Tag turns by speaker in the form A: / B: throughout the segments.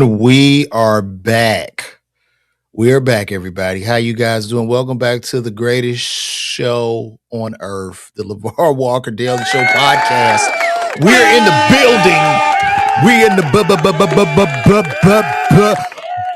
A: And we are back. We are back, everybody. How you guys doing? Welcome back to the greatest show on earth, the LeVar Walker Daily Show podcast. We're in the building. We're in the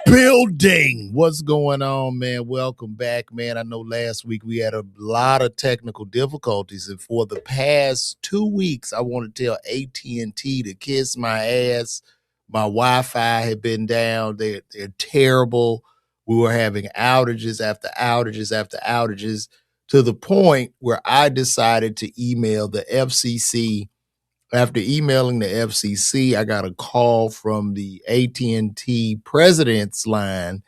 A: building. What's going on, man? Welcome back, man. I know last week we had a lot of technical difficulties, and for the past 2 weeks, I want to tell AT&T to kiss my ass. My Wi-Fi had been down. They're terrible. We were having outages after outages after outages, to the point where I decided to email the FCC. After emailing the FCC, I got a call from the AT&T president's line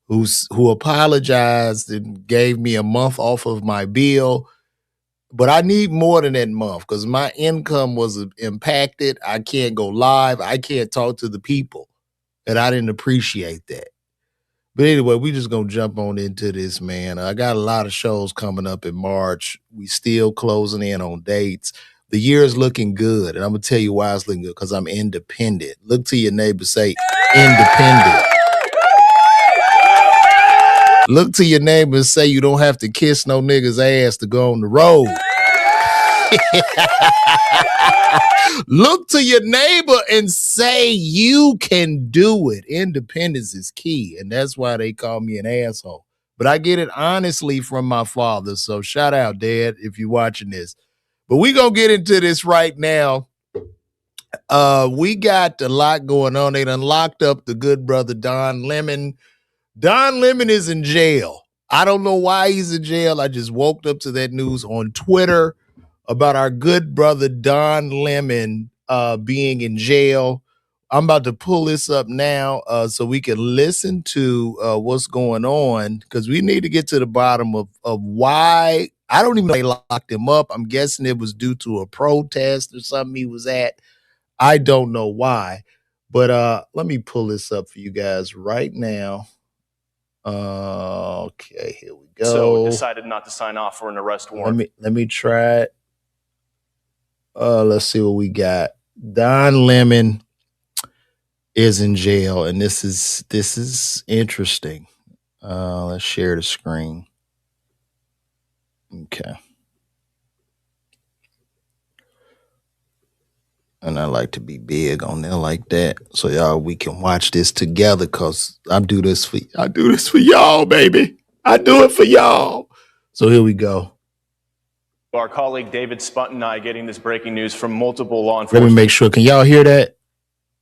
A: who apologized and gave me a month off of my bill. But I need more than that month because my income was impacted. I can't go live. I can't talk to the people. And I didn't appreciate that. But anyway, we just going to jump on into this, man. I got a lot of shows coming up in March. We still closing in on dates. The year is looking good. And I'm going to tell you why it's looking good, because I'm independent. Look to your neighbor, say independent. Look to your neighbor and say you don't have to kiss no nigga's ass to go on the road. Look to your neighbor and say you can do it. Independence is key, and that's why they call me an asshole. But I get it honestly from my father, so shout out, Dad, if you're watching this. But we're going to get into this right now. We got a lot going on. They done locked up the good brother Don Lemon. Don Lemon is in jail. I don't know why he's in jail. I just woke up to that news on Twitter about our good brother Don Lemon being in jail. I'm about to pull this up now so we can listen to what's going on, because we need to get to the bottom of why. I don't even know if they locked him up. I'm guessing it was due to a protest or something he was at. I don't know why. But let me pull this up for you guys right now. Okay, here we go.
B: So decided not to sign off for an arrest warrant.
A: Let me try it. Let's see what we got. Don Lemon is in jail, and this is interesting. Let's share the screen. Okay. And I like to be big on there like that, so y'all, we can watch this together, because I do this for y'all, baby. I do it for y'all. So here we go.
B: Our colleague David Spunt and I getting this breaking news from multiple law enforcement.
A: Let me make sure. Can y'all hear that?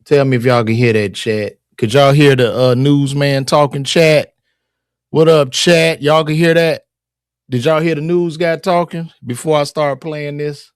A: Tell me if y'all can hear that, chat. Could y'all hear the newsman talking, chat? What up, chat? Y'all can hear that? Did y'all hear the news guy talking before I start playing this?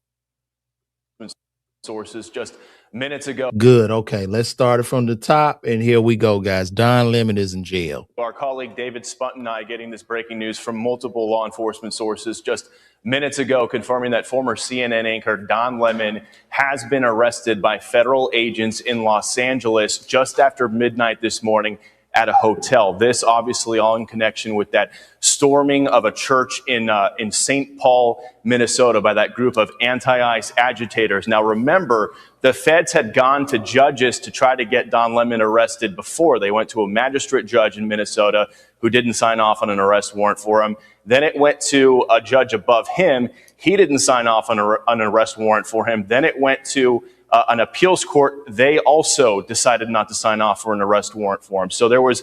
B: Sources just minutes ago.
A: Good. Okay, let's start it from the top, and here we go, guys. Don Lemon is in jail.
B: Our colleague David Spunt and I getting this breaking news from multiple law enforcement sources just minutes ago, confirming that former CNN anchor Don Lemon has been arrested by federal agents in Los Angeles just after midnight this morning at a hotel. This obviously all in connection with that storming of a church in St. Paul, Minnesota, by that group of anti-ICE agitators. Now, remember, the feds had gone to judges to try to get Don Lemon arrested before. They went to a magistrate judge in Minnesota who didn't sign off on an arrest warrant for him. Then it went to a judge above him. He didn't sign off on an arrest warrant for him. Then it went to an appeals court. They also decided not to sign off for an arrest warrant for him. So there was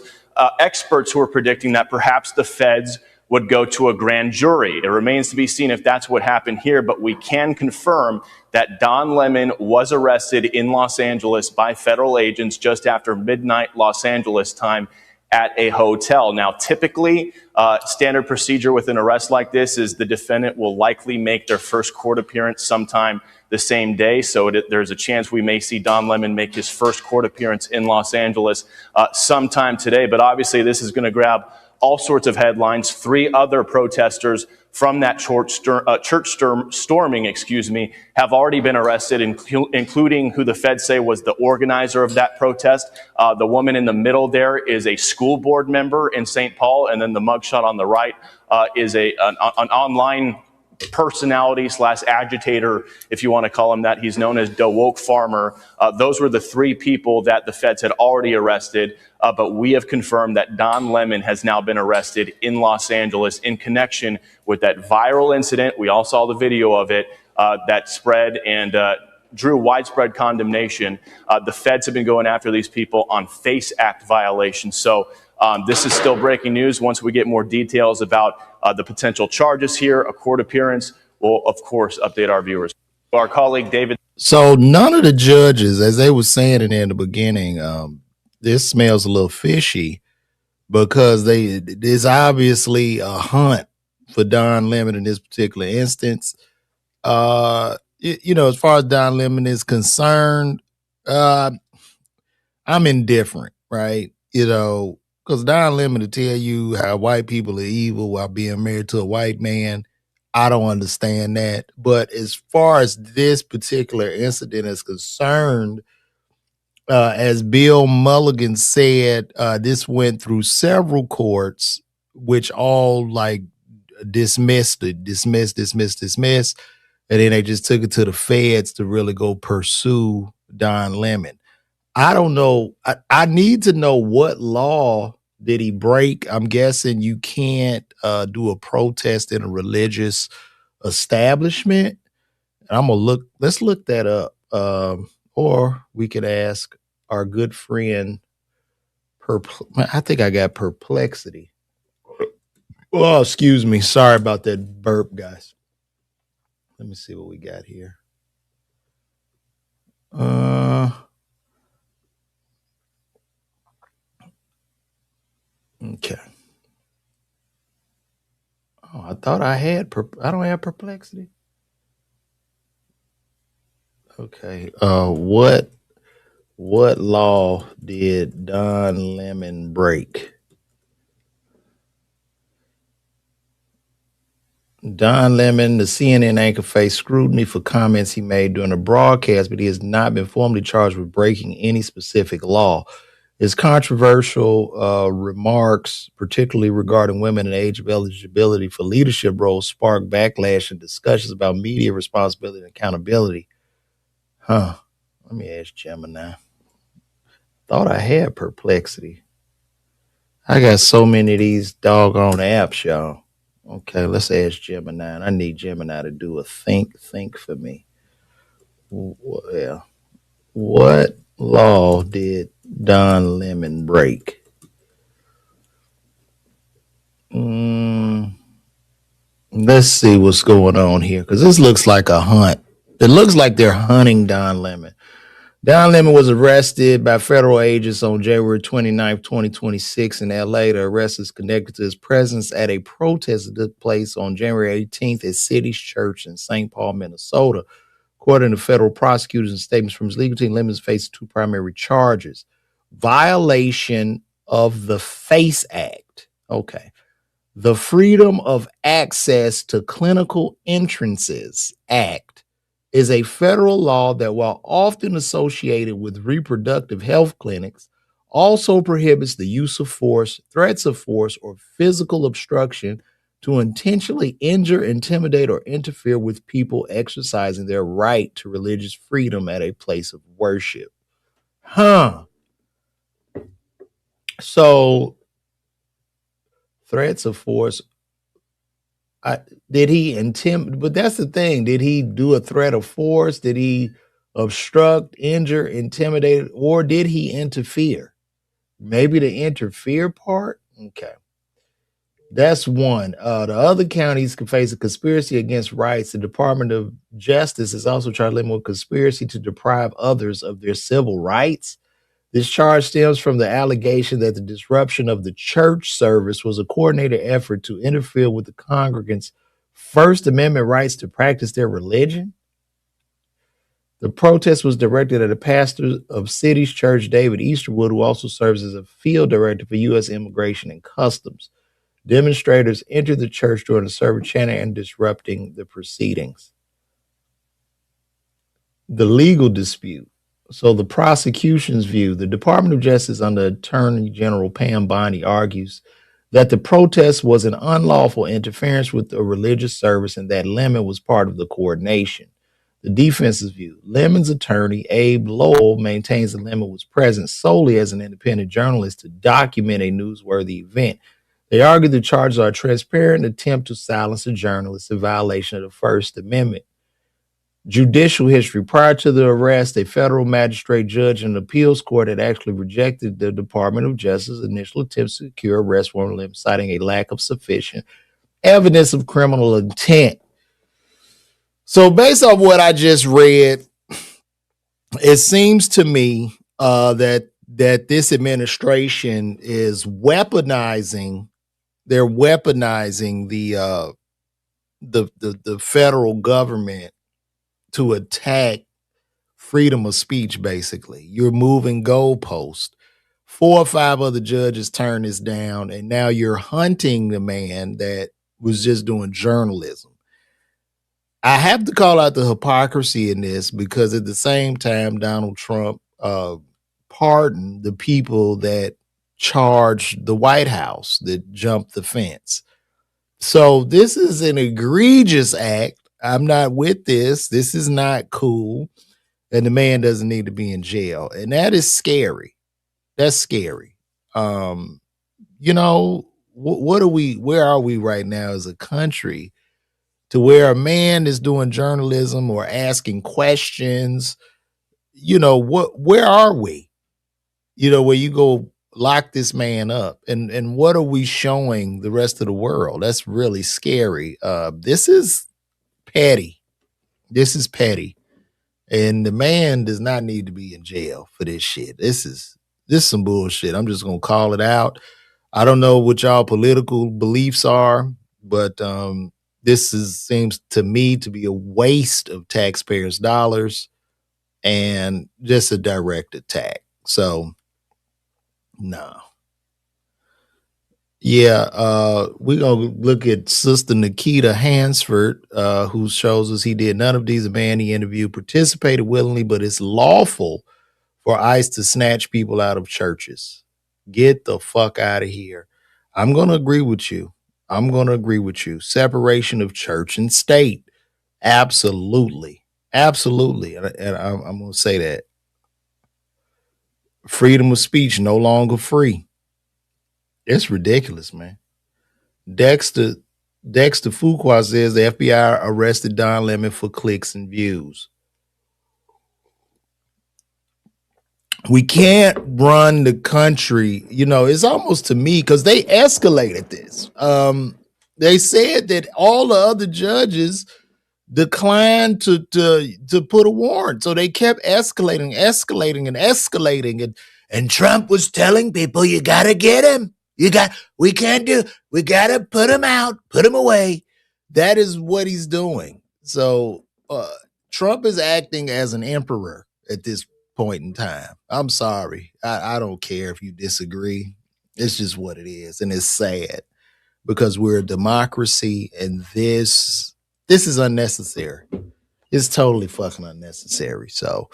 B: experts who were predicting that perhaps the feds would go to a grand jury. It remains to be seen if that's what happened here, but we can confirm that Don Lemon was arrested in Los Angeles by federal agents just after midnight Los Angeles time at a hotel. Now, typically, standard procedure with an arrest like this is the defendant will likely make their first court appearance sometime the same day. So there's a chance we may see Don Lemon make his first court appearance in Los Angeles sometime today. But obviously, this is going to grab all sorts of headlines. 3 other protesters from that church storming, have already been arrested, including who the feds say was the organizer of that protest. The woman in the middle there is a school board member in St. Paul, and then the mugshot on the right is an online personality slash agitator, if you want to call him that. He's known as the woke farmer. Those were the three people that the feds had already arrested. But we have confirmed that Don Lemon has now been arrested in Los Angeles in connection with that viral incident. We all saw the video of it that spread and drew widespread condemnation. The feds have been going after these people on FACE Act violations. So this is still breaking news. Once we get more details about the potential charges here, a court appearance, we'll, of course, update our viewers. Our colleague David.
A: So none of the judges, as they were saying it in the beginning, this smells a little fishy because there's obviously a hunt for Don Lemon in this particular instance. As far as Don Lemon is concerned, I'm indifferent, right? Because Don Lemon to tell you how white people are evil while being married to a white man, I don't understand that. But as far as this particular incident is concerned, as Bill Mulligan said, this went through several courts, which all like dismissed, and then they just took it to the feds to really go pursue Don Lemon. I don't know. I need to know what law did he break. I'm guessing you can't do a protest in a religious establishment. I'm gonna look. Let's look that up. Or we could ask our good friend. I think I got Perplexity. Oh, excuse me. Sorry about that burp, guys. Let me see what we got here. Okay. Oh, I thought I had. I don't have Perplexity. Okay. What law did Don Lemon break? Don Lemon, the CNN anchor, faced scrutiny for comments he made during a broadcast, but he has not been formally charged with breaking any specific law. His controversial remarks, particularly regarding women and age of eligibility for leadership roles, sparked backlash and discussions about media responsibility and accountability. Let me ask Gemini. Thought I had Perplexity. I got so many of these doggone apps, y'all. Okay, let's ask Gemini. I need Gemini to do a think for me. Well, what law did Don Lemon break? Let's see what's going on here, because this looks like a hunt. It looks like they're hunting Don Lemon. Don Lemon was arrested by federal agents on January 29th, 2026 in LA. The arrest is connected to his presence at a protest that took place on January 18th at City's Church in St. Paul, Minnesota. According to federal prosecutors and statements from his legal team, Lemon faces two primary charges. Violation of the FACE Act. Okay. The Freedom of Access to Clinical Entrances Act is a federal law that, while often associated with reproductive health clinics, also prohibits the use of force, threats of force, or physical obstruction to intentionally injure, intimidate, or interfere with people exercising their right to religious freedom at a place of worship. So, threats of force. Did he intimidate? But that's the thing. Did he do a threat of force? Did he obstruct, injure, intimidate, or did he interfere? Maybe the interfere part? Okay. That's one. The other counties can face a conspiracy against rights. The Department of Justice is also charged with conspiracy to deprive others of their civil rights. This charge stems from the allegation that the disruption of the church service was a coordinated effort to interfere with the congregants' First Amendment rights to practice their religion. The protest was directed at a pastor of City's Church, David Easterwood, who also serves as a field director for U.S. Immigration and Customs. Demonstrators entered the church during the service, chanting and disrupting the proceedings. The legal dispute. So the prosecution's view, the Department of Justice under Attorney General Pam Bondi argues that the protest was an unlawful interference with a religious service and that Lemon was part of the coordination. The defense's view. Lemon's attorney, Abe Lowell, maintains that Lemon was present solely as an independent journalist to document a newsworthy event. They argue the charges are a transparent attempt to silence a journalist in violation of the First Amendment. Judicial history. Prior to the arrest, a federal magistrate judge in an appeals court had actually rejected the Department of Justice's initial attempts to secure arrest warrant, citing a lack of sufficient evidence of criminal intent. So, based on what I just read, it seems to me that this administration is weaponizing. They're weaponizing the federal government to attack freedom of speech. Basically, you're moving goalposts. 4 or 5 other judges turned this down, and now you're hunting the man that was just doing journalism. I have to call out the hypocrisy in this because at the same time, Donald Trump pardoned the people that charged the White House, that jumped the fence. So this is an egregious act. I'm not with this. This is not cool. And the man doesn't need to be in jail. And that is scary. That's scary. You know, where are we right now as a country to where a man is doing journalism or asking questions? You know, where are we? You know, where you go lock this man up, and what are we showing the rest of the world? That's really scary. This is petty. This is petty. And the man does not need to be in jail for this shit. This is some bullshit. I'm just gonna call it out. I don't know what y'all political beliefs are, but seems to me to be a waste of taxpayers' dollars and just a direct attack. So no. Yeah, we're gonna look at Sister Nikita Hansford, who shows us he did none of these. A man he interviewed participated willingly, but it's lawful for ICE to snatch people out of churches. Get the fuck out of here. I'm gonna agree with you. Separation of church and state. Absolutely. Absolutely. And I'm gonna say that. Freedom of speech no longer free. It's ridiculous, man. Dexter Fuqua says the FBI arrested Don Lemon for clicks and views. We can't run the country. You know, it's almost to me because they escalated this. They said that all the other judges declined to put a warrant. So they kept escalating, and Trump was telling people, you gotta get him. We gotta put him out, put him away. That is what he's doing. So Trump is acting as an emperor at this point in time. I'm sorry. I don't care if you disagree. It's just what it is. And it's sad because we're a democracy and this is unnecessary. It's totally fucking unnecessary. So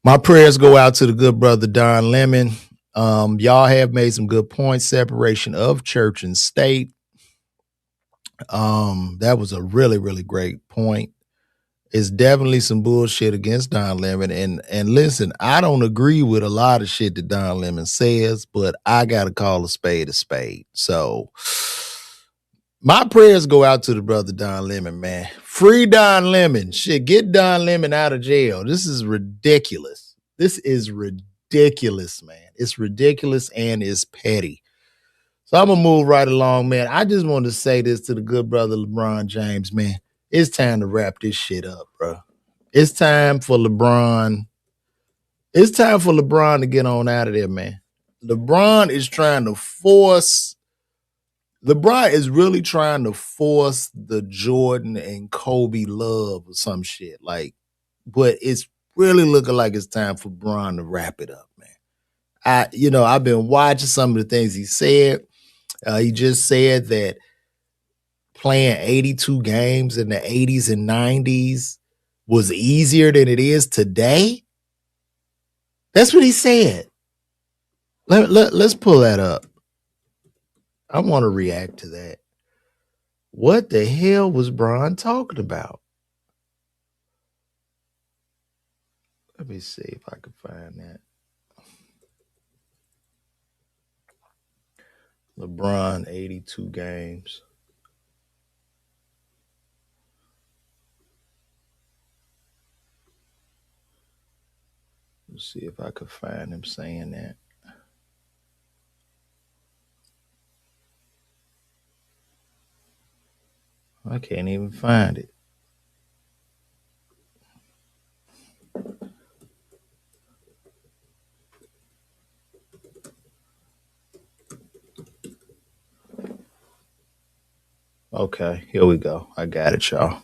A: my prayers go out to the good brother Don Lemon. Y'all have made some good points. Separation of church and state. That was a really, really great point. It's definitely some bullshit against Don Lemon. And listen, I don't agree with a lot of shit that Don Lemon says, but I gotta call a spade a spade. So my prayers go out to the brother Don Lemon, man. Free Don Lemon. Shit, get Don Lemon out of jail. This is ridiculous. This is ridiculous, man. It's ridiculous and it's petty. So I'm going to move right along, man. I just want to say this to the good brother LeBron James, man. It's time to wrap this shit up, bro. It's time for LeBron. It's time for LeBron to get on out of there, man. LeBron is really trying to force the Jordan and Kobe love or some shit. Like, but it's really looking like it's time for LeBron to wrap it up, man. I've been watching some of the things he said. He just said that playing 82 games in the 80s and 90s was easier than it is today. That's what he said. Let's pull that up. I want to react to that. What the hell was Bron talking about? Let me see if I can find that. LeBron 82 games. Let's see if I could find him saying that. I can't even find it. Okay, here we go. I got it, y'all.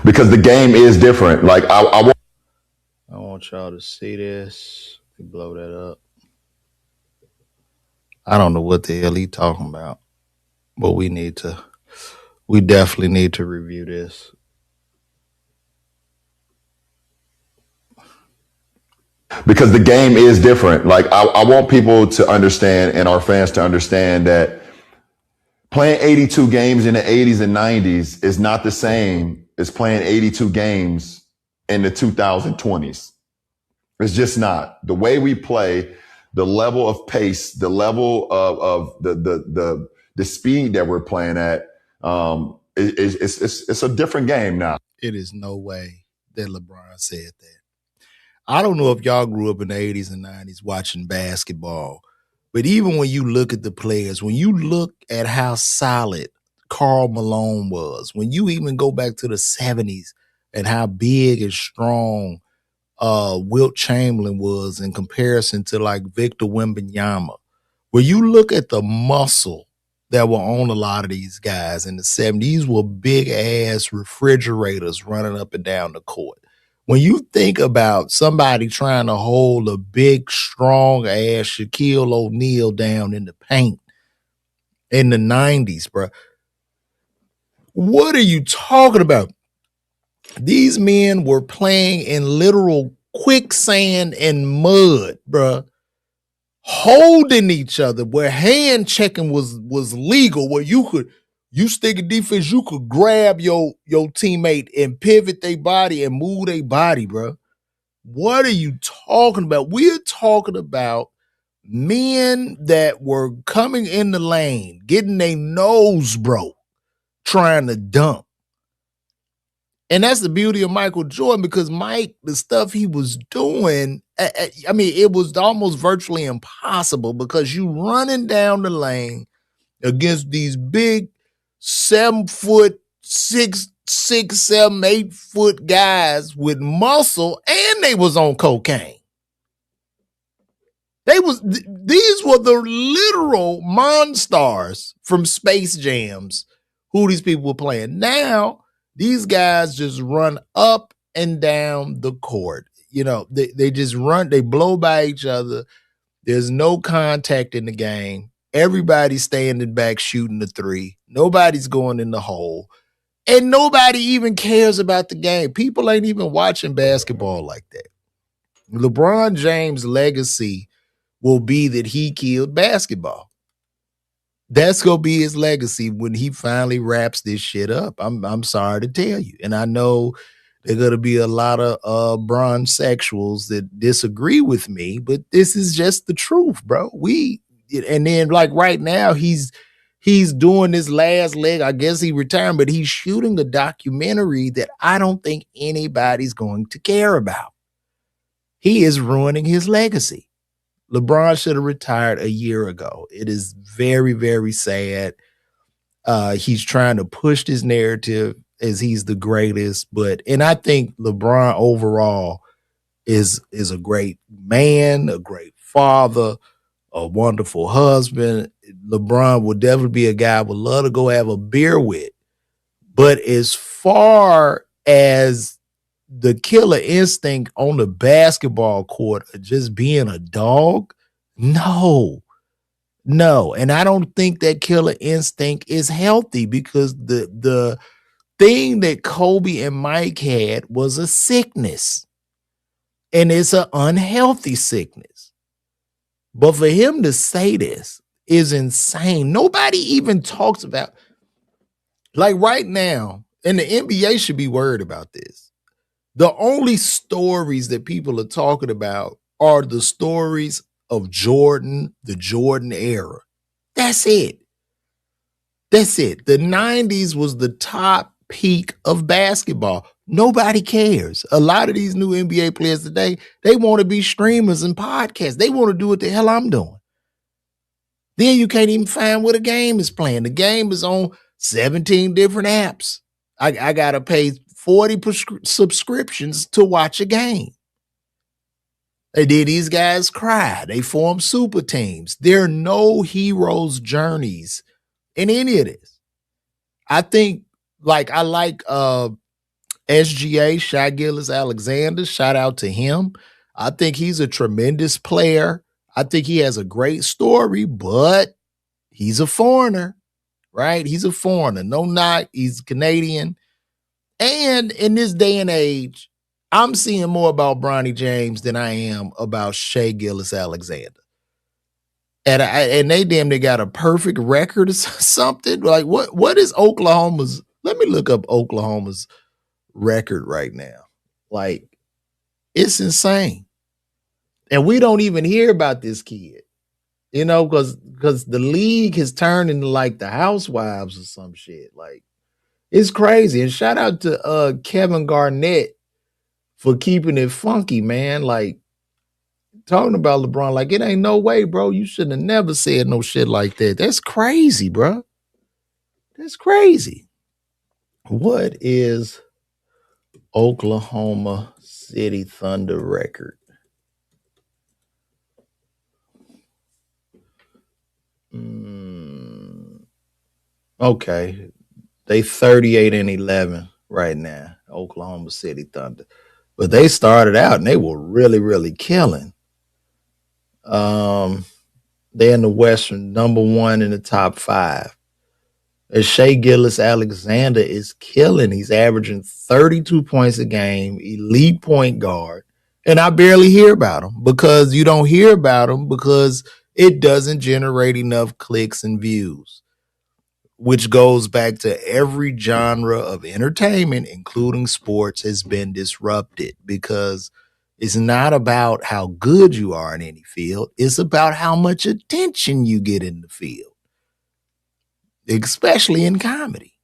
C: Because the game is different. Like I
A: want y'all to see this. Let me blow that up. I don't know what the hell he talking about, but we definitely need to review this.
C: because the game is different. Like I want people to understand and our fans to understand that playing 82 games in the 80s and 90s is not the same as playing 82 games in the 2020s. It's just not. The way we play, the level of pace, the level of the speed that we're playing at, it's a different game now.
A: It is no way that LeBron said that. I don't know if y'all grew up in the 80s and 90s watching basketball, but even when you look at the players, when you look at how solid Karl Malone was, when you even go back to the 70s and how big and strong Wilt Chamberlain was in comparison to like Victor Wembanyama, when you look at the muscle that were on a lot of these guys in the 70s, were big ass refrigerators running up and down the court. When you think about somebody trying to hold a big, strong ass Shaquille O'Neal down in the paint in the 90s, bro, what are you talking about? These men were playing in literal quicksand and mud, bro, holding each other, where hand checking was legal, where you stick a defense, you could grab your teammate and pivot their body and move their body, bro. What are you talking about? We're talking about men that were coming in the lane, getting their nose broke, trying to dunk. And that's the beauty of Michael Jordan, because Mike, the stuff he was doing, I mean, it was almost virtually impossible because you running down the lane against these big 7-foot, 6, 7, 8-foot guys with muscle, and they was on cocaine. These were the literal monsters from Space Jams who these people were playing. Now, these guys just run up and down the court. You know, they just run, they blow by each other. There's no contact in the game. Everybody's standing back shooting the three. Nobody's going in the hole. And nobody even cares about the game. People ain't even watching basketball like that. LeBron James' legacy will be that he killed basketball. That's gonna be his legacy when he finally wraps this shit up. I'm sorry to tell you, and I know there are gonna be a lot of bronze sexuals that disagree with me, but this is just the truth, bro. And then like right now he's doing this last leg. I guess he retired, but he's shooting a documentary that I don't think anybody's going to care about. He is ruining his legacy. LeBron should have retired a year ago. It is very, very sad. He's trying to push this narrative as he's the greatest, and I think LeBron overall is a great man, a great father, a wonderful husband. LeBron would definitely be a guy I would love to go have a beer with. But as far as the killer instinct on the basketball court of just being a dog, no. And I don't think that killer instinct is healthy, because the thing that Kobe and Mike had was a sickness, and it's an unhealthy sickness. But for him to say this is insane. Nobody even talks about, like right now, and the NBA should be worried about this. The only stories that people are talking about are the stories of Jordan, the Jordan era. That's it. That's it. The 90s was the top peak of basketball. Nobody cares. A lot of these new NBA players today, they want to be streamers and podcasts. They want to do what the hell I'm doing. Then you can't even find where the game is playing. The game is on 17 different apps. I got to pay 40 subscriptions to watch a game. They did these guys cry. They form super teams. There are no heroes' journeys in any of this. I think, like, I like SGA, Shai Gillis Alexander. Shout out to him. I think he's a tremendous player. I think he has a great story, but he's a foreigner, right? He's a foreigner. No knock. He's Canadian. And in this day and age, I'm seeing more about Bronny James than I am about Shai Gillis Alexander. And they damn near got a perfect record or something. Like what is Oklahoma's? Let me look up Oklahoma's record right now. Like, it's insane. And we don't even hear about this kid, because the league has turned into like the Housewives or some shit. Like, it's crazy. And shout out to Kevin Garnett for keeping it funky, man. Like, talking about LeBron, like, it ain't no way, bro. You shouldn't have never said no shit like that. That's crazy, bro. That's crazy. What is Oklahoma City Thunder record? Okay. They 38-11 right now, Oklahoma City Thunder. But they started out and they were really, really killing. They're in the Western, number one in the top 5. As Shai Gillis Alexander is killing. He's averaging 32 points a game, elite point guard. And I barely hear about him because you don't hear about him because it doesn't generate enough clicks and views, which goes back to every genre of entertainment, including sports, has been disrupted because it's not about how good you are in any field. It's about how much attention you get in the field, especially in comedy.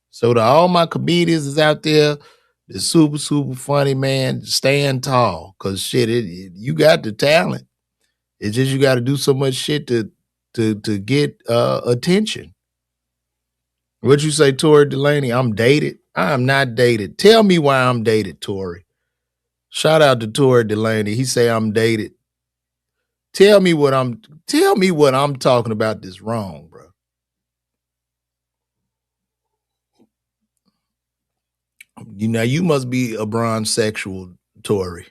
A: So to all my comedians is out there, the super, super funny, man, stand tall. Cause shit, you got the talent. It's just you got to do so much shit to get attention. What you say, Tori Delaney? I'm dated. I am not dated. Tell me why I'm dated, Tori. Shout out to Tori Delaney. He say I'm dated. Tell me what I'm talking about this wrong, bro. You must be a bronzexual, Tori.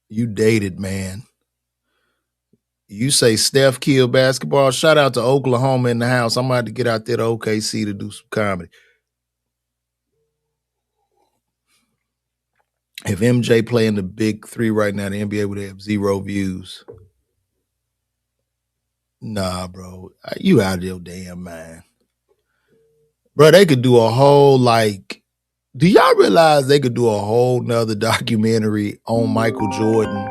A: You dated, man. You say Steph killed basketball. Shout out to Oklahoma in the house. I'm about to get out there to OKC to do some comedy. If MJ playing the big 3 right now, the NBA would have 0 views. Nah, bro. You out of your damn mind. Bro, they could do a whole, like, do y'all realize they could do a whole nother documentary on Michael Jordan,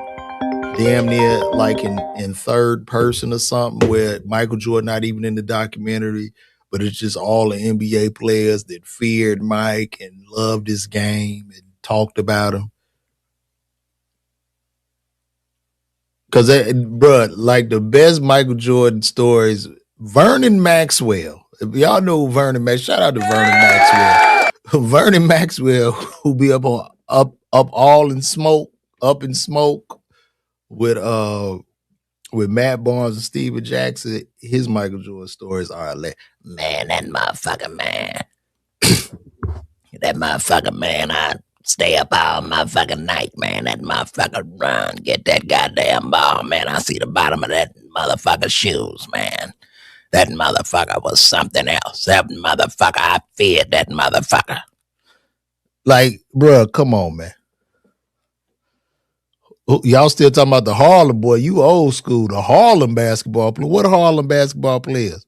A: damn near like in third person or something, where Michael Jordan not even in the documentary, but it's just all the NBA players that feared Mike and loved his game and talked about him. Because, bro, like the best Michael Jordan stories, Vernon Maxwell. If y'all know Vernon Maxwell, shout out to Vernon Maxwell. Vernon Maxwell, who be up all in smoke, up in smoke with Matt Barnes and Steven Jackson. His Michael Jordan stories are like, man, that motherfucker, man. That motherfucker, man, I stay up all motherfucking night, man. That motherfucker run, get that goddamn ball, man. I see the bottom of that motherfucker's shoes, man. That motherfucker was something else. That motherfucker, I feared that motherfucker. Like, bro, come on, man. Y'all still talking about the Harlem boy? You old school. The Harlem basketball player. What Harlem basketball players?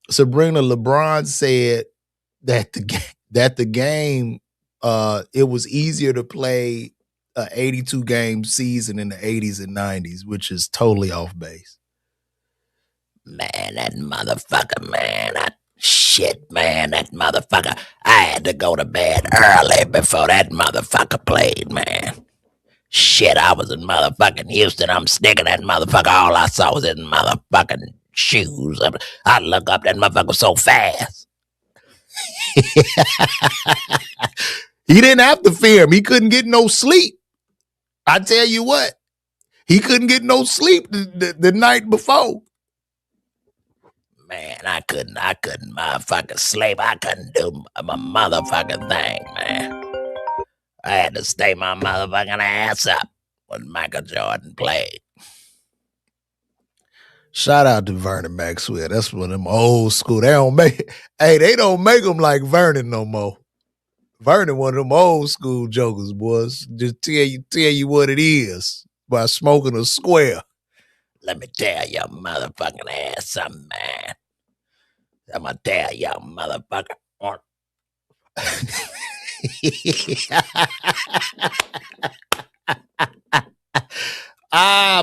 A: Sabrina, LeBron said that the game it was easier to play a 82 game season in the 80s and 90s, which is totally off base. Man, that motherfucker, man. Shit, man, that motherfucker. I had to go to bed early before that motherfucker played, man. Shit, I was in motherfucking Houston. I'm sticking that motherfucker. All I saw was his motherfucking shoes. I look up, that motherfucker so fast. He didn't have to fear him. He couldn't get no sleep. I tell you what, he couldn't get no sleep the night before. Man, I couldn't motherfucking sleep. I couldn't do my motherfucking thing, man. I had to stay my motherfucking ass up when Michael Jordan played. Shout out to Vernon Maxwell. That's one of them old school. They don't make them like Vernon no more. Vernon, one of them old school jokers, boys. Just tell you what it is by smoking a square. Let me tell your motherfucking ass something, man. I'm gonna tell y'all, motherfucker.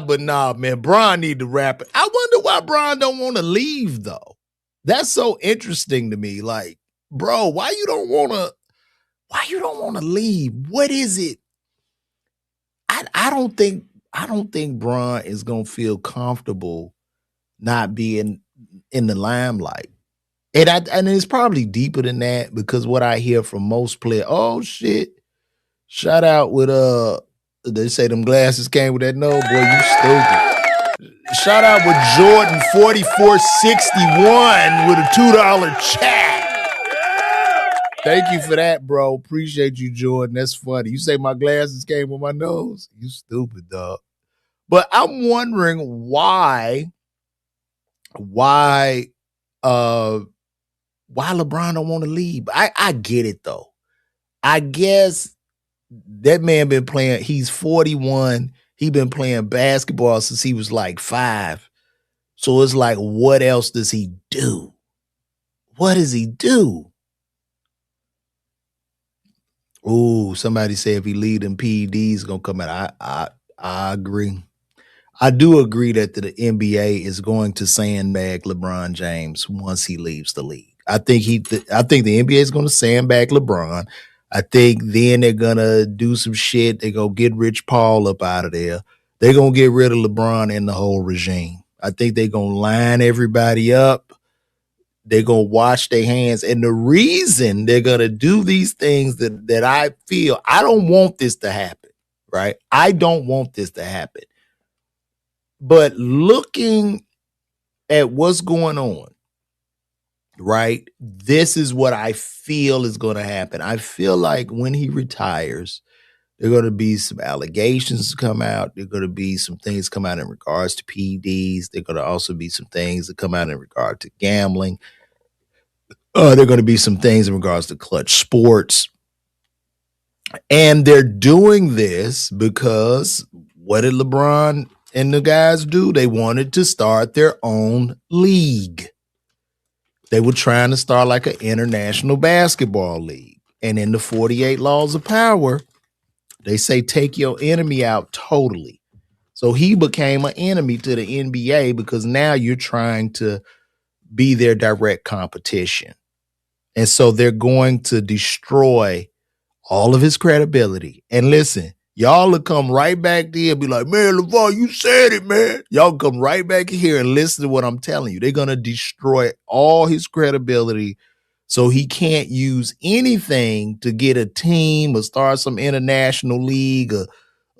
A: But nah, man, Bron need to rap it. I wonder why Bron don't want to leave though. That's so interesting to me. Like, bro, why you don't want to leave? What is it? I don't think Bron is gonna feel comfortable not being in the limelight. And it's probably deeper than that, because what I hear from most players, oh shit. Shout out with they say them glasses came with that. No, boy, you stupid. Shout out with Jordan 4461 with a $2 chat. Thank you for that, bro. Appreciate you, Jordan. That's funny. You say my glasses came with my nose? You stupid, dog. But I'm wondering why LeBron don't want to leave. I get it though. I guess that man been playing, he's 41. He been playing basketball since he was like 5. So it's like, what else does he do? What does he do? Ooh, somebody say if he lead them PEDs gonna come out. I agree. I do agree that the NBA is going to sandbag LeBron James once he leaves the league. I think the NBA is going to sandbag LeBron. I think then they're gonna do some shit. They're gonna get Rich Paul up out of there. They're gonna get rid of LeBron and the whole regime. I think they're gonna line everybody up. They're gonna wash their hands. And the reason they're gonna do these things that I feel, I don't want this to happen, right? I don't want this to happen. But looking at what's going on, right? This is what I feel is going to happen. I feel like when he retires, there are going to be some allegations come out. There are going to be some things come out in regards to PEDs. There are going to also be some things that come out in regard to gambling. There are going to be some things in regards to clutch sports. And they're doing this because what did LeBron and the guys do? They wanted to start their own league. They were trying to start like an international basketball league. And in the 48 laws of power, they say take your enemy out totally. So he became an enemy to the NBA because now you're trying to be their direct competition. And so they're going to destroy all of his credibility. And listen, y'all will come right back there and be like, man, LeVar, you said it, man. Y'all come right back here and listen to what I'm telling you. They're going to destroy all his credibility so he can't use anything to get a team or start some international league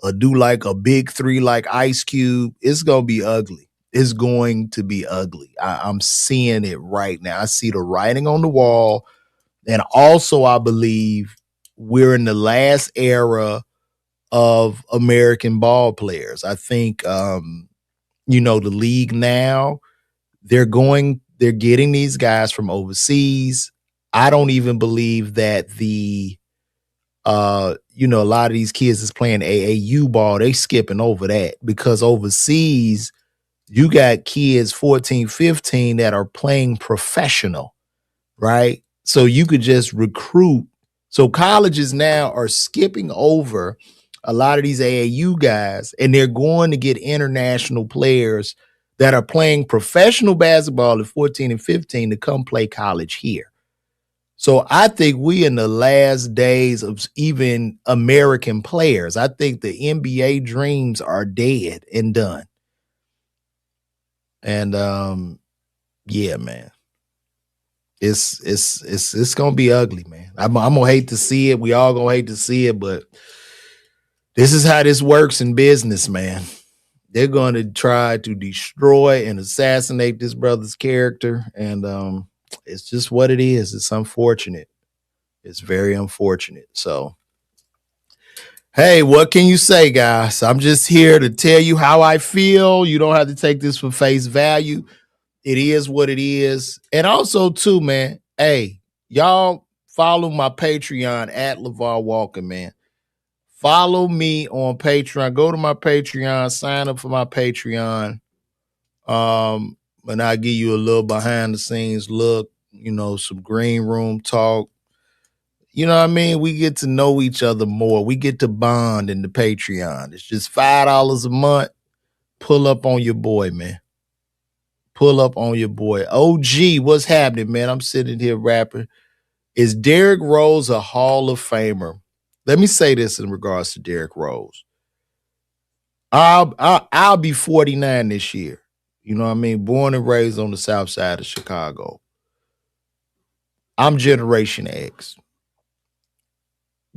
A: or do like a big 3 like Ice Cube. It's going to be ugly. It's going to be ugly. I'm seeing it right now. I see the writing on the wall. And also, I believe we're in the last era of American ball players. I think, the league now, they're getting these guys from overseas. I don't even believe that the you know, a lot of these kids is playing AAU ball. They skipping over that because overseas, you got kids 14, 15 that are playing professional, right? So you could just recruit. So colleges now are skipping over a lot of these AAU guys, and they're going to get international players that are playing professional basketball at 14 and 15 to come play college here. So I think we in the last days of even American players. I think the NBA dreams are dead and done. And yeah, man. It's gonna be ugly, man. I'm gonna hate to see it. We all gonna hate to see it, but this is how this works in business, man. They're going to try to destroy and assassinate this brother's character, and it's just what it is. It's unfortunate. It's very unfortunate. So, hey, what can you say, guys? I'm just here to tell you how I feel. You don't have to take this for face value. It is what it is. And also, too, man, hey, y'all follow my Patreon at LeVar Walker, man. Follow me on Patreon. Go to my Patreon, sign up for my Patreon. And I'll give you a little behind the scenes look, you know, some green room talk. You know what I mean? We get to know each other more. We get to bond in the Patreon. It's just $5 a month. Pull up on your boy, man. Pull up on your boy. OG, what's happening, man? I'm sitting here rapping. Is Derrick Rose a Hall of Famer? Let me say this in regards to Derrick Rose. I'll be 49 this year. You know what I mean? Born and raised on the south side of Chicago. I'm Generation X.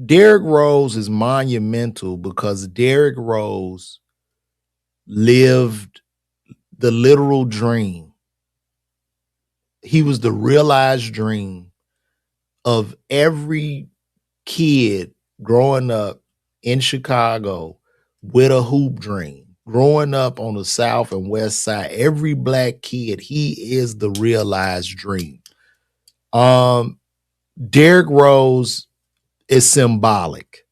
A: Derrick Rose is monumental because Derrick Rose lived the literal dream. He was the realized dream of every kid growing up in Chicago with a hoop dream. Growing up on the south and west side, every black kid, he is the realized dream. Derrick Rose is symbolic,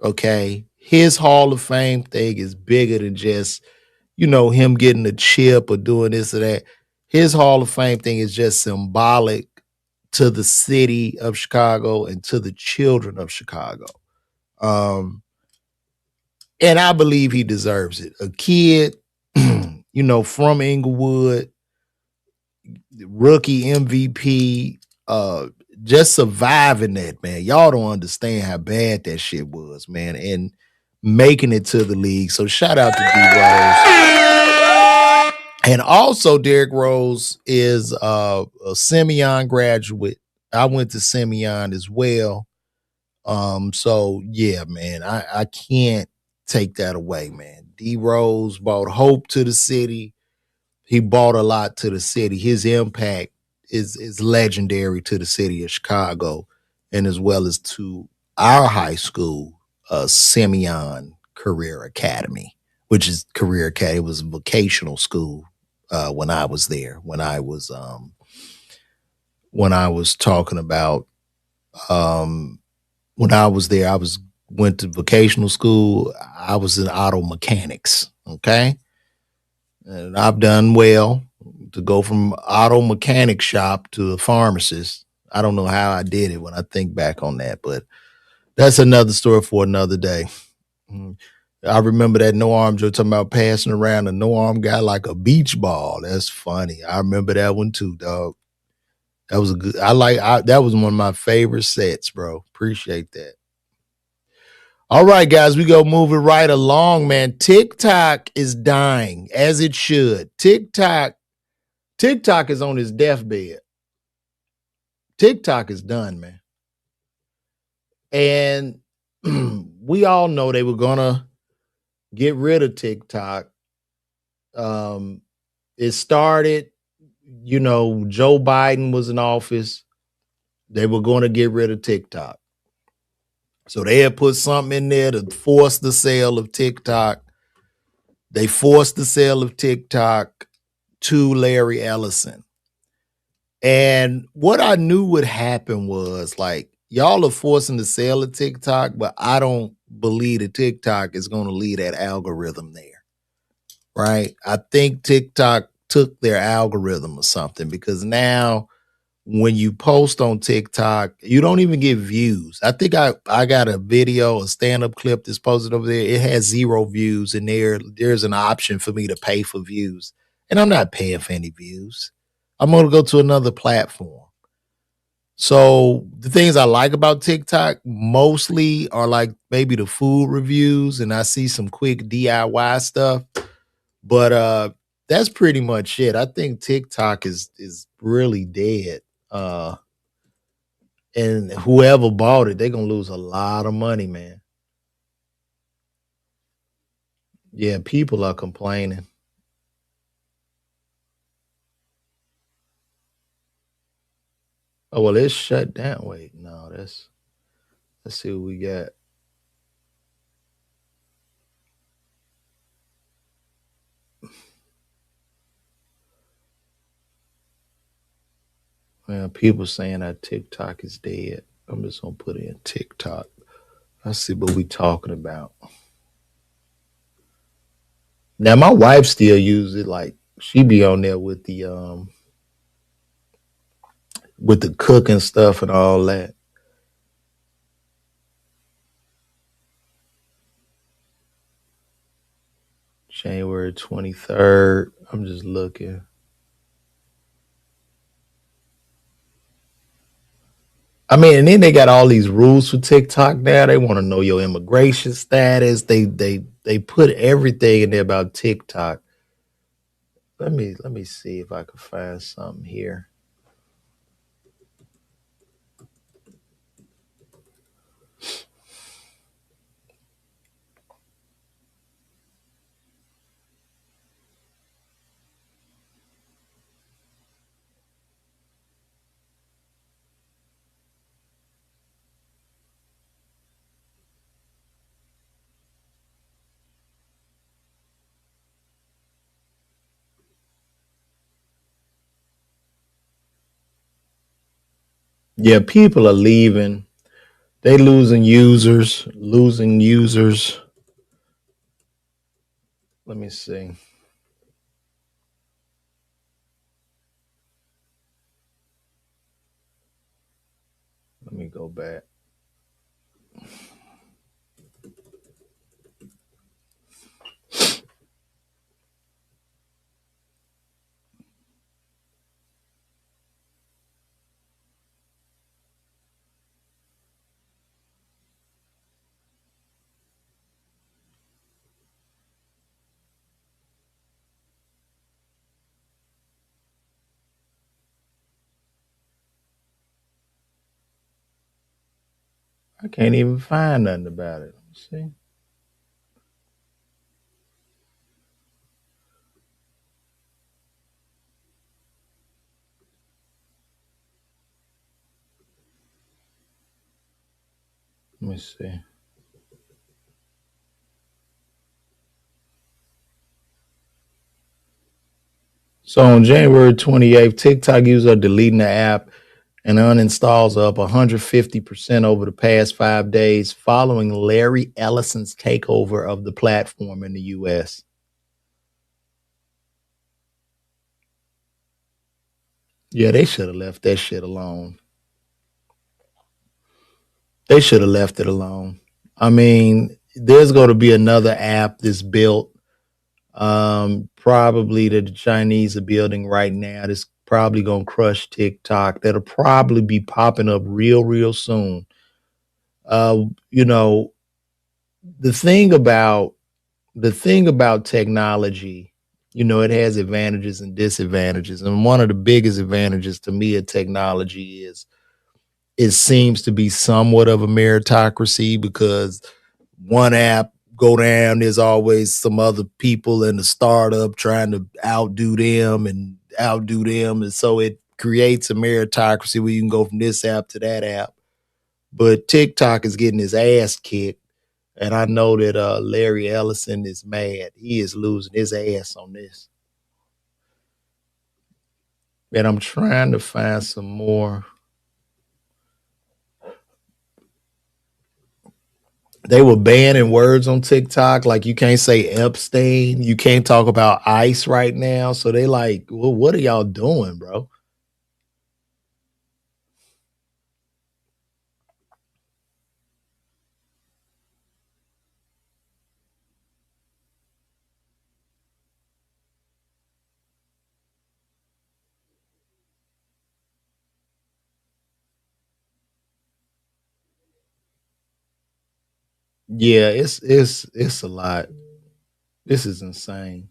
A: okay? His Hall of Fame thing is bigger than just, you know, him getting a chip or doing this or that. His Hall of Fame thing is just symbolic to the city of Chicago and to the children of Chicago. And I believe he deserves it. A kid, you know, from Inglewood, rookie MVP, just surviving that, man. Y'all don't understand how bad that shit was, man, and making it to the league. So shout out to D Rose. And also Derrick Rose is a Simeon graduate. I went to Simeon as well. So yeah, man, I can't take that away, man. D Rose brought hope to the city. He brought a lot to the city. His impact is legendary to the city of Chicago, and as well as to our high school, Simeon Career Academy, which is Career Academy. It was a vocational school when I was there. When I was talking about when I was there, went to vocational school. I was in auto mechanics. Okay. And I've done well to go from auto mechanic shop to a pharmacist. I don't know how I did it when I think back on that, but that's another story for another day. I remember that no arm joke talking about passing around a no arm guy like a beach ball. That's funny. I remember that one too, dog. That was a good. That was one of my favorite sets, bro. Appreciate that. All right, guys, we go moving right along, man. TikTok is dying, as it should. TikTok is on his deathbed. TikTok is done, man. And we all know they were gonna get rid of TikTok. It started, you know, Joe Biden was in office. They were going to get rid of TikTok. So they had put something in there to force the sale of TikTok. They forced the sale of TikTok to Larry Ellison. And what I knew would happen was, like, y'all are forcing the sale of TikTok, but I don't believe that TikTok is going to lead that algorithm there, right? I think TikTok took their algorithm or something because now when you post on TikTok, you don't even get views. I think I got a video, a stand-up clip that's posted over there. It has 0 views, and there's an option for me to pay for views. And I'm not paying for any views. I'm gonna go to another platform. So the things I like about TikTok mostly are like maybe the food reviews, and I see some quick DIY stuff. But that's pretty much it. I think TikTok is really dead. And whoever bought it, they're gonna lose a lot of money, man. Yeah, people are complaining. Oh well, it's shut down. Wait, no, let's see what we got. Well, people saying that TikTok is dead. I'm just gonna put in TikTok. Let's see what we talking about. Now my wife still uses it, like she be on there with the cooking stuff and all that. January 23rd. I'm just looking. I mean, and then they got all these rules for TikTok now. They want to know your immigration status. They put everything in there about TikTok. Let me see if I can find something here. Yeah, people are leaving. They losing users, losing users. Let me see. Let me go back. I can't even find nothing about it. See? Let me see. So on January 28th, TikTok users are deleting the app and uninstalls are up 150% over the past 5 days following Larry Ellison's takeover of the platform in the US. Yeah, they should have left that shit alone. They should have left it alone. I mean, there's going to be another app that's built, probably that the Chinese are building right now. That's probably going to crush TikTok. That'll probably be popping up real soon. You know, the thing about technology, it has advantages and disadvantages. And one of the biggest advantages to me of technology is it seems to be somewhat of a meritocracy because one app go down, there's always some other people in the startup trying to outdo them. And so it creates a meritocracy where you can go from this app to that app. But TikTok is getting his ass kicked. And I know that Larry Ellison is mad. He is losing his ass on this. And I'm trying to find some more. They were banning words on TikTok. Like you can't say Epstein. You can't talk about ICE right now. So they like, well, what are y'all doing, bro? Yeah, it's a lot. This is insane.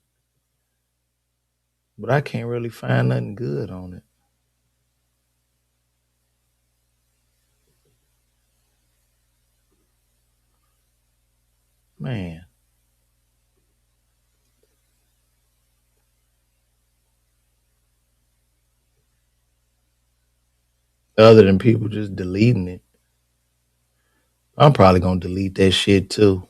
A: But I can't really find nothing good on it. Man. Other than people just deleting it. I'm probably gonna delete that shit too.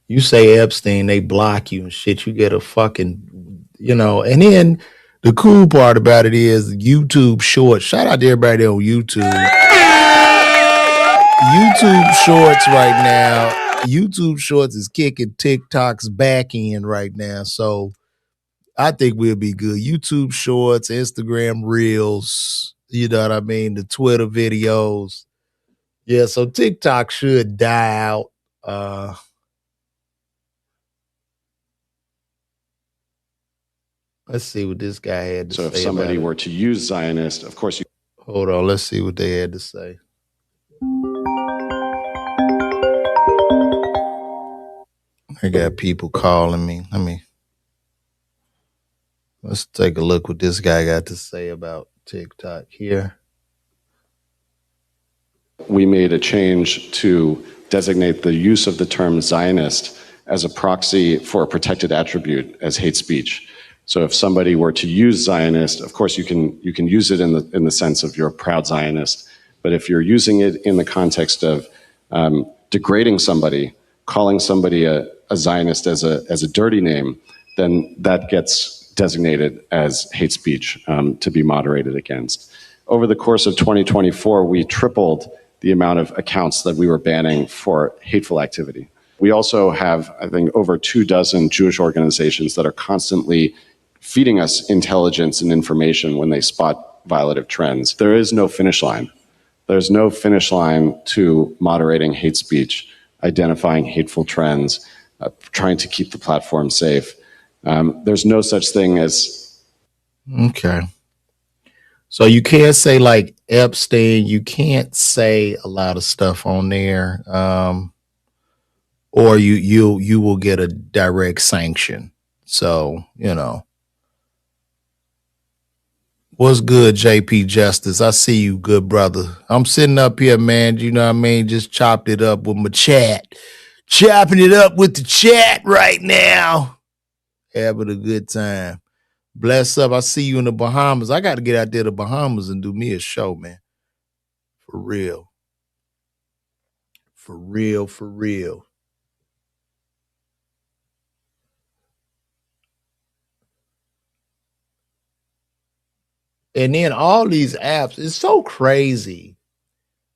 A: You say Epstein, they block you and shit. You get a fucking, and then the cool part about it is YouTube Shorts. Shout out to everybody on YouTube. YouTube Shorts right now. YouTube Shorts is kicking TikTok's back end right now. So I think we'll be good. YouTube Shorts, Instagram Reels, you know what I mean? The Twitter videos. Yeah, so TikTok should die out. Let's see what this guy had to say.
D: So if somebody were to use Zionist, of course you.
A: Hold on, let's see what they had to say. I got people calling me. Let's take a look what this guy got to say about TikTok here.
D: We made a change to designate the use of the term Zionist as a proxy for a protected attribute as hate speech. So if somebody were to use Zionist, of course you can use it in the sense of you're a proud Zionist. But if you're using it in the context of degrading somebody, calling somebody a Zionist as a dirty name, then that gets designated as hate speech to be moderated against. Over the course of 2024, we tripled the amount of accounts that we were banning for hateful activity. We also have, I think, over 24 Jewish organizations that are constantly feeding us intelligence and information when they spot violative trends. There is no finish line. There's no finish line to moderating hate speech, identifying hateful trends, trying to keep the platform safe. There's no such thing as.
A: Okay. So you can't say like Epstein, you can't say a lot of stuff on there. Or you will get a direct sanction. So, What's good, JP Justice? I see you, good brother. I'm sitting up here, man. You know what I mean? Just chopped it up with my chat. Chopping it up with the chat right now. Having a good time. Bless up. I see you in the Bahamas. I got to get out there to Bahamas and do me a show, man. For real. For real, for real. And then all these apps, it's so crazy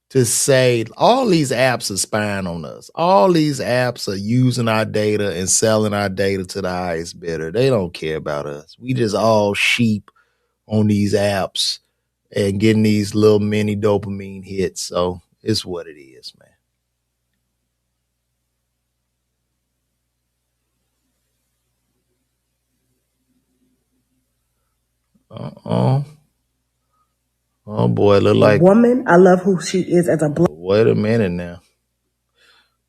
A: to say all these apps are spying on us. All these apps are using our data and selling our data to the highest bidder. They don't care about us. We just all sheep on these apps and getting these little mini dopamine hits. So it's what it is, man. Oh boy, look like
E: woman. I love who she is as a black.
A: Wait a minute now.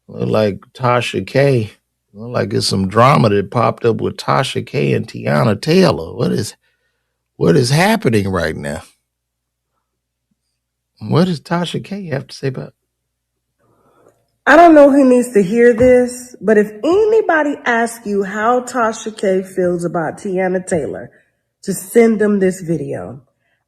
A: Look like Tasha K. Look like it's some drama that popped up with Tasha K and Tiana Taylor. What is happening right now? What does Tasha K have to say about it?
E: I don't know who needs to hear this, but if anybody asks you how Tasha K feels about Tiana Taylor, just send them this video.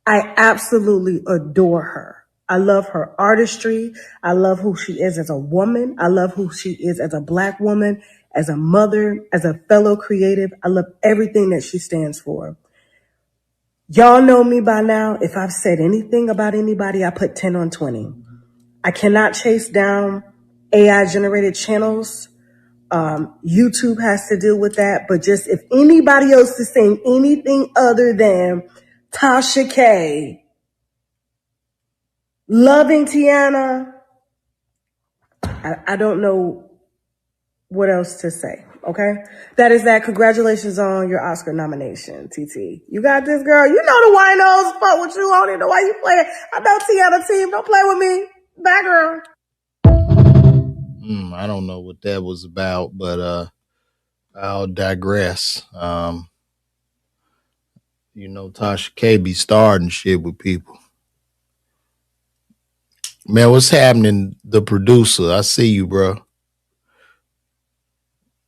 E: I absolutely adore her. I love her artistry. I love who she is as a woman. I love who she is as a black woman, as a mother, as a fellow creative. I love everything that she stands for. Y'all know me by now. If I've said anything about anybody, I put 10 on 20. I cannot chase down AI generated channels. YouTube has to deal with that. But just if anybody else is saying anything other than Tasha K loving Tiana, I don't know what else to say. Okay, that is that. Congratulations on your Oscar nomination, TT. You got this, girl. You know the winos fuck with you. I don't even know why you play it. I know Tiana team. Don't play with me. Bye, girl.
A: I don't know what that was about, but I'll digress. Tasha K be starting shit with people. Man, what's happening? The producer, I see you, bro.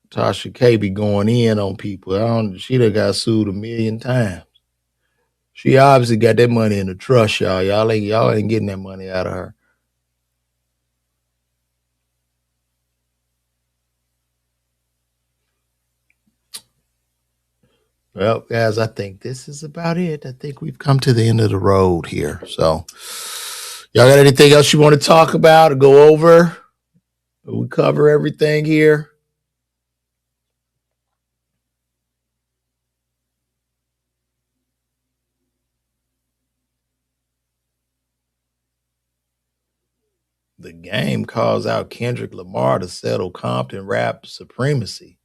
A: Tasha K be going in on people. She done got sued 1,000,000 times. She obviously got that money in the trust, y'all. Y'all ain't getting that money out of her. Well, guys, I think this is about it. I think we've come to the end of the road here. So, y'all got anything else you want to talk about or go over? We cover everything here. The Game calls out Kendrick Lamar to settle Compton rap supremacy.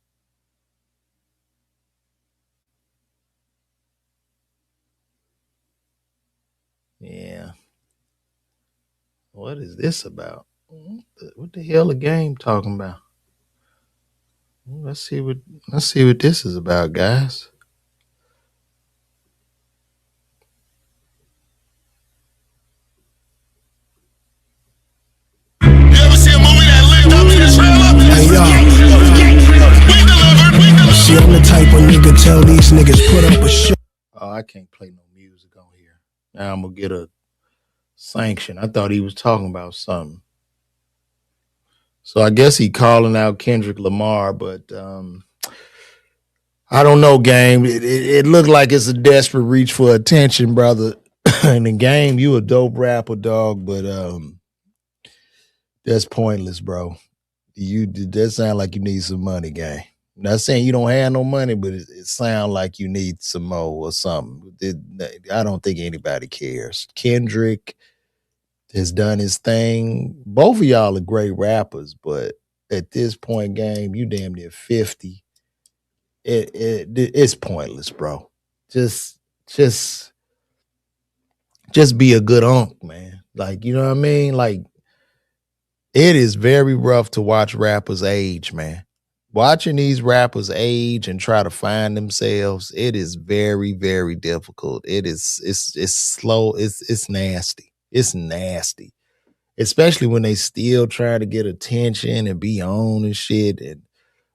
A: Yeah. What is this about? What the hell the Game talking about? Let's see what this is about, guys.
F: See, I'm the type of nigga tell these niggas put up a show.
A: Oh, I can't play no music on here. Now I'm gonna get a sanction. I thought he was talking about something. So I guess he calling out Kendrick Lamar, but I don't know, Game. It looked like it's a desperate reach for attention, brother. In the Game, you a dope rapper, dog, but that's pointless, bro. That sound like you need some money, Game. Not saying you don't have no money, but it sounds like you need some more or something. I don't think anybody cares. Kendrick has done his thing. Both of y'all are great rappers, but at this point, Game, you damn near 50. It's pointless, bro. Just be a good unk, man. Like, you know what I mean? Like, it is very rough to watch rappers age, man. Watching these rappers age and try to find themselves, it is very, very difficult. It's slow. It's nasty. It's nasty. Especially when they still try to get attention and be on and shit. And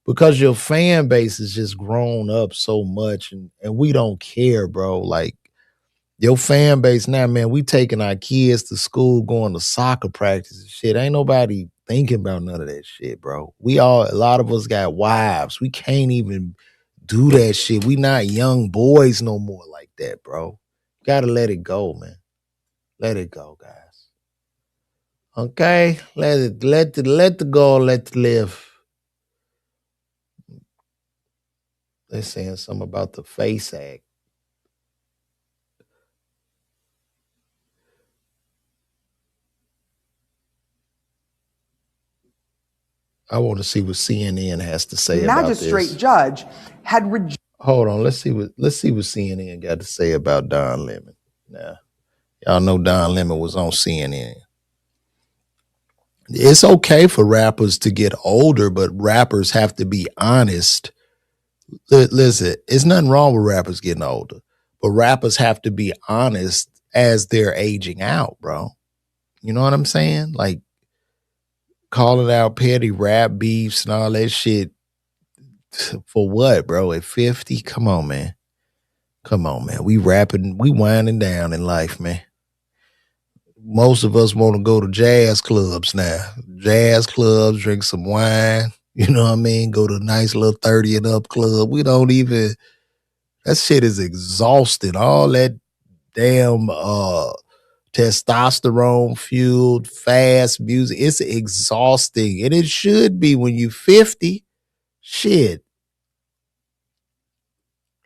A: because your fan base has just grown up so much and we don't care, bro. Like, your fan base now, man, we taking our kids to school, going to soccer practice and shit. Ain't nobody thinking about none of that shit, bro. A lot of us got wives. We can't even do that shit. We not young boys no more like that, bro. Gotta let it go, man. Let it go, guys. Okay? Let the go, let it live. They're saying something about the FACE Act. I want to see what CNN has to say about this.
G: Magistrate judge had rejected.
A: Hold on, let's see what CNN got to say about Don Lemon. Now, y'all know Don Lemon was on CNN. It's okay for rappers to get older, but rappers have to be honest. Listen, it's nothing wrong with rappers getting older, but rappers have to be honest as they're aging out, bro. You know what I'm saying? Like, calling out petty rap beefs and all that shit. For what, bro? At 50? Come on, man. We rapping, we winding down in life, man. Most of us want to go to jazz clubs now. Jazz clubs, drink some wine. You know what I mean? Go to a nice little 30 and up club. We don't even, that shit is exhausting. All that damn testosterone fueled, fast music. It's exhausting, and it should be when you 50. Shit.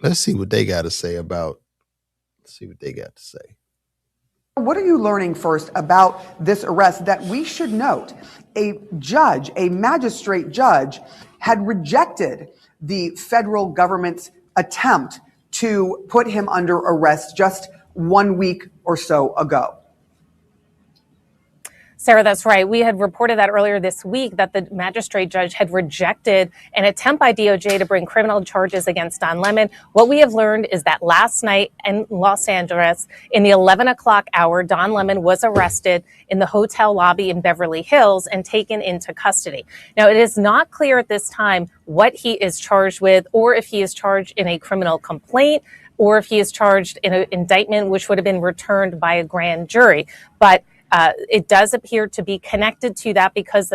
A: Let's see what they got to say about. Let's see what they got to say.
G: What are you learning first about this arrest that we should note? A judge, a magistrate judge, had rejected the federal government's attempt to put him under arrest just 1 week or so ago.
H: Sarah, that's right. We had reported that earlier this week that the magistrate judge had rejected an attempt by DOJ to bring criminal charges against Don Lemon. What we have learned is that last night in Los Angeles, in the 11 o'clock hour, Don Lemon was arrested in the hotel lobby in Beverly Hills and taken into custody. Now, it is not clear at this time what he is charged with, or if he is charged in a criminal complaint, or if he is charged in an indictment which would have been returned by a grand jury. But it does appear to be connected to that because,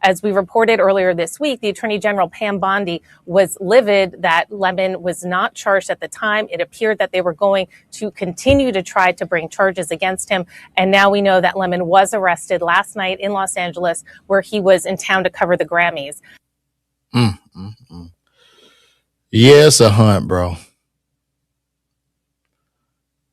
H: as we reported earlier this week, the Attorney General Pam Bondi was livid that Lemon was not charged at the time. It appeared that they were going to continue to try to bring charges against him. And now we know that Lemon was arrested last night in Los Angeles, where he was in town to cover the Grammys.
A: Yeah, it's a hunt, bro.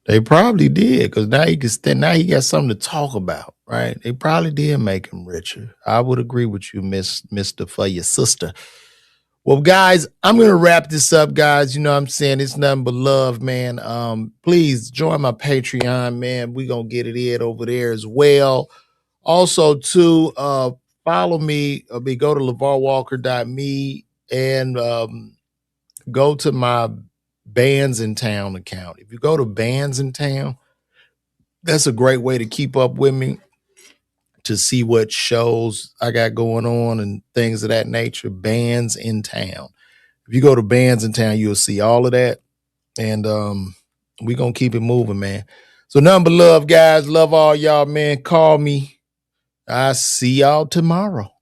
A: They probably did, because now he can stand. Now he got something to talk about, right? They probably did make him richer. I would agree with you, Mister, for your sister. Well, guys, I'm gonna wrap this up, guys. You know what I'm saying? It's nothing but love, man. Please join my Patreon, man. We're gonna get it in over there as well. Also, too, follow me. Go to LeVarWalker.me and go to my Bands in Town account. If you go to Bands in Town, that's a great way to keep up with me, to see what shows I got going on and things of that nature. Bands in Town. If you go to Bands in Town, you'll see all of that. And we're going to keep it moving, man. So nothing but love, guys. Love all y'all, man. Call me. I'll see y'all tomorrow.